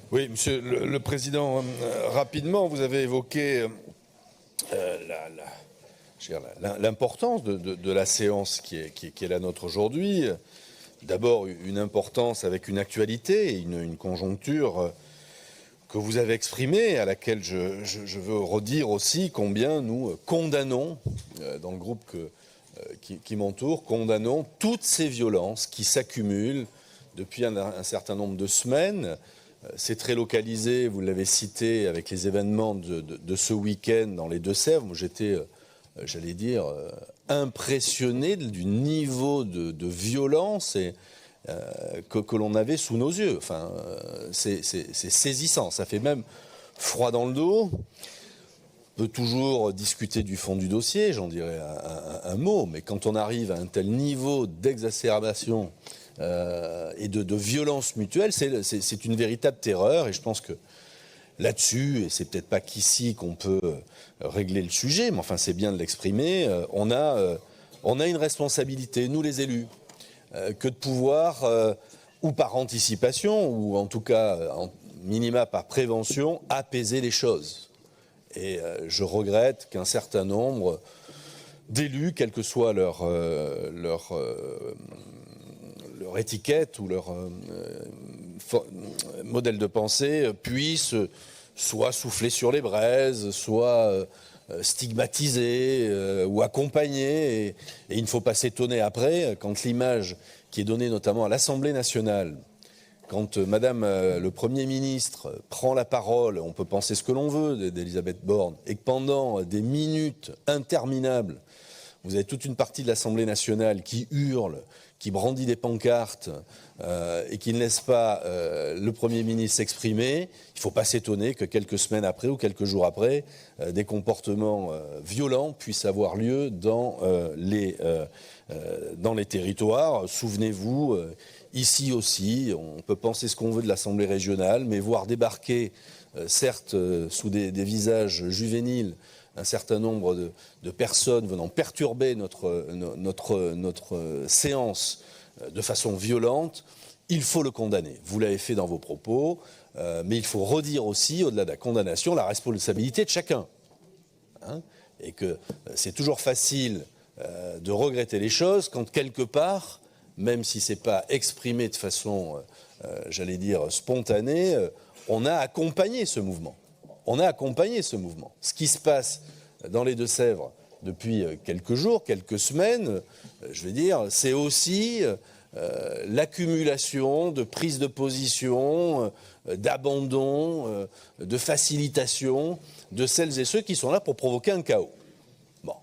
Oui, Monsieur le Président, rapidement, vous avez évoqué l'importance de la séance qui est la nôtre aujourd'hui. D'abord, une importance avec une actualité, une conjoncture que vous avez exprimée, à laquelle je veux redire aussi combien nous condamnons, dans le groupe qui m'entoure, condamnons toutes ces violences qui s'accumulent depuis un certain nombre de semaines. C'est très localisé, vous l'avez cité, avec les événements de ce week-end dans les Deux-Sèvres. Moi, j'étais, j'allais dire, impressionné du niveau de violence que l'on avait sous nos yeux. Enfin, c'est saisissant, ça fait même froid dans le dos. On peut toujours discuter du fond du dossier, j'en dirais un mot, mais quand on arrive à un tel niveau d'exacerbation et de violence mutuelle, c'est une véritable terreur. Et je pense que là-dessus, et c'est peut-être pas qu'ici qu'on peut régler le sujet, mais enfin c'est bien de l'exprimer, on a une responsabilité, nous les élus, que de pouvoir, ou par anticipation, ou en tout cas en minima par prévention, apaiser les choses. Et je regrette qu'un certain nombre d'élus, quel que soit leur étiquette ou leur modèle de pensée, puissent soit souffler sur les braises, soit stigmatiser ou accompagner. Et il ne faut pas s'étonner après, quand l'image qui est donnée notamment à l'Assemblée nationale, quand Madame le Premier ministre prend la parole, on peut penser ce que l'on veut d'Elisabeth Borne, et que pendant des minutes interminables, vous avez toute une partie de l'Assemblée nationale qui hurle, qui brandit des pancartes et qui ne laisse pas le Premier ministre s'exprimer. Il ne faut pas s'étonner que quelques semaines après ou quelques jours après, des comportements violents puissent avoir lieu dans les territoires. Souvenez-vous, ici aussi, on peut penser ce qu'on veut de l'Assemblée régionale, mais voir débarquer, certes sous des visages juvéniles, un certain nombre de personnes venant perturber notre séance de façon violente, il faut le condamner. Vous l'avez fait dans vos propos, mais il faut redire aussi, au-delà de la condamnation, la responsabilité de chacun. Et que c'est toujours facile de regretter les choses quand quelque part, même si ce n'est pas exprimé de façon, j'allais dire, spontanée, on a accompagné ce mouvement. On a accompagné ce mouvement. Ce qui se passe dans les Deux-Sèvres depuis quelques jours, quelques semaines, je veux dire, c'est aussi l'accumulation de prises de position, d'abandon, de facilitation de celles et ceux qui sont là pour provoquer un chaos. Bon.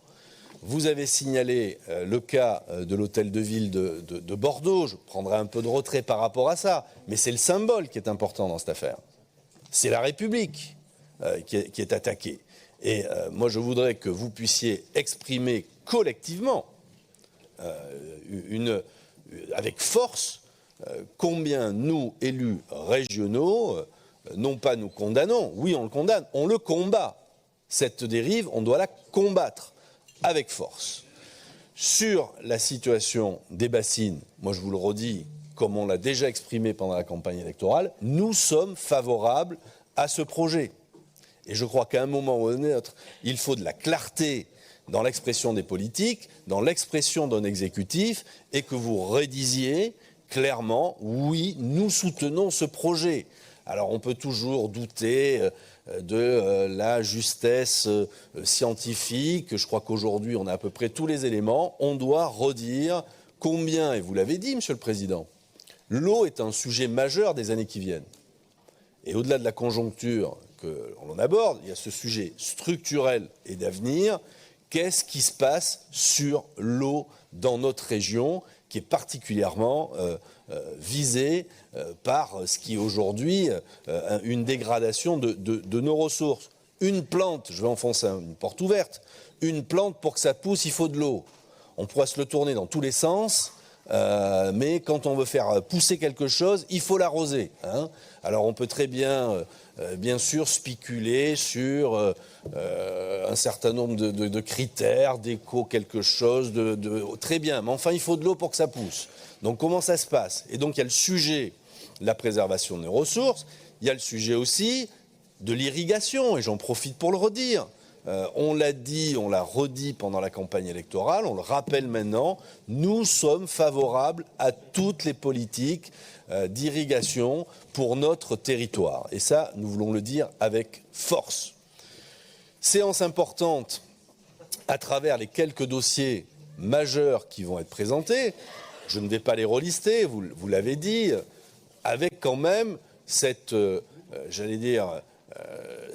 Vous avez signalé le cas de l'hôtel de ville de Bordeaux. Je prendrai un peu de retrait par rapport à ça, mais c'est le symbole qui est important dans cette affaire. C'est la République qui est attaquée. Et moi, je voudrais que vous puissiez exprimer collectivement, avec force, combien nous, élus régionaux, non pas nous condamnons, oui, on le condamne, on le combat. Cette dérive, on doit la combattre avec force. Sur la situation des bassines, moi, je vous le redis, comme on l'a déjà exprimé pendant la campagne électorale, nous sommes favorables à ce projet. Et je crois qu'à un moment ou à un autre, il faut de la clarté dans l'expression des politiques, dans l'expression d'un exécutif, et que vous redisiez clairement, oui, nous soutenons ce projet. Alors on peut toujours douter de la justesse scientifique. Je crois qu'aujourd'hui, on a à peu près tous les éléments. On doit redire combien, et vous l'avez dit, Monsieur le Président, l'eau est un sujet majeur des années qui viennent. Et au-delà de la conjoncture qu'on aborde, il y a ce sujet structurel et d'avenir. Qu'est-ce qui se passe sur l'eau dans notre région, qui est particulièrement visée par ce qui est aujourd'hui une dégradation de nos ressources. Une plante, je vais enfoncer une porte ouverte, une plante, pour que ça pousse, il faut de l'eau. On pourra se le tourner dans tous les sens. Mais quand on veut faire pousser quelque chose, il faut l'arroser. Alors on peut très bien, bien sûr, spéculer sur un certain nombre de critères, d'éco quelque chose, très bien. Mais enfin, il faut de l'eau pour que ça pousse. Donc comment ça se passe? Et donc il y a le sujet la préservation de nos ressources. Il y a le sujet aussi de l'irrigation, et j'en profite pour le redire. On l'a dit, on l'a redit pendant la campagne électorale, on le rappelle maintenant, nous sommes favorables à toutes les politiques d'irrigation pour notre territoire. Et ça, nous voulons le dire avec force. Séance importante à travers les quelques dossiers majeurs qui vont être présentés. Je ne vais pas les relister, vous l'avez dit, avec quand même cette,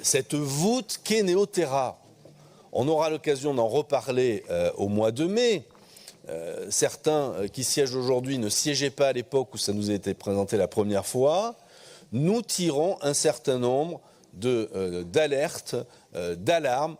cette voûte qu'est Néoterra. On aura l'occasion d'en reparler au mois de mai. Certains qui siègent aujourd'hui ne siégeaient pas à l'époque où ça nous a été présenté la première fois. Nous tirons un certain nombre d'alertes, d'alarmes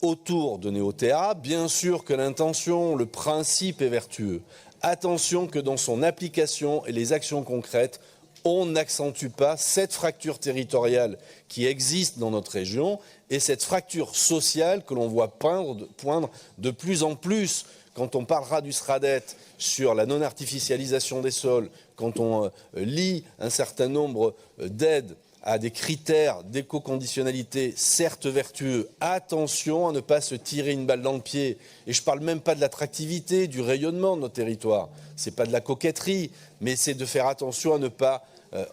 autour de Néoterra. Bien sûr que l'intention, le principe est vertueux. Attention que dans son application et les actions concrètes, on n'accentue pas cette fracture territoriale qui existe dans notre région et cette fracture sociale que l'on voit poindre de plus en plus. Quand on parlera du SRADET sur la non-artificialisation des sols, quand on lit un certain nombre d'aides à des critères d'éco-conditionnalité, certes vertueux, attention à ne pas se tirer une balle dans le pied. Et je ne parle même pas de l'attractivité, du rayonnement de nos territoires. Ce n'est pas de la coquetterie, mais c'est de faire attention à ne pas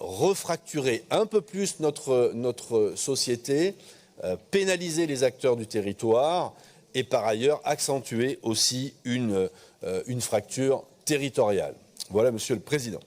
refracturer un peu plus notre société, pénaliser les acteurs du territoire et par ailleurs accentuer aussi une fracture territoriale. Voilà, Monsieur le Président.